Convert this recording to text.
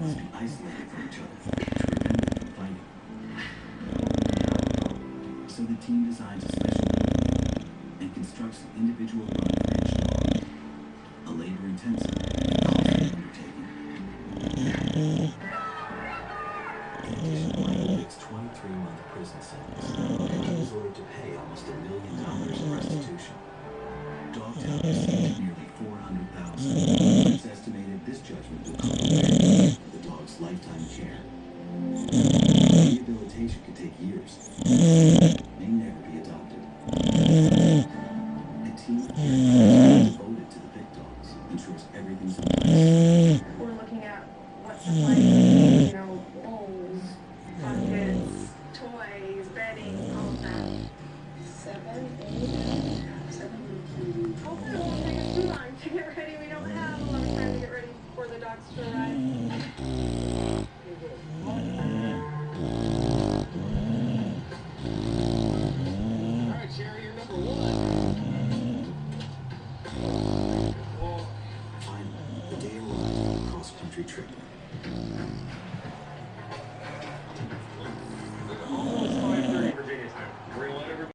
must be isolated from each other to prevent them from fighting. So the team designs a special building and constructs an individual run for each dog, a labor-intensive and costly undertaking. In addition to Vic's 23-month prison sentence, he was ordered to pay almost $1 million in restitution. Dogtown received nearly $400,000. It's estimated this judgment will cover the dog's lifetime care. Rehabilitation could take years. May never be adopted. A team of caregivers devoted to the big dogs ensures everything's in place. We're looking at what's the place, bowls, buckets, toys, bedding, all of that. 7, 8, 7. Hopefully it won't take us too long to get ready. We don't have a lot of time to get ready for the dogs to arrive. Alright, Sherry, you're number 1. Finally, the day arrived for the cross-country trip.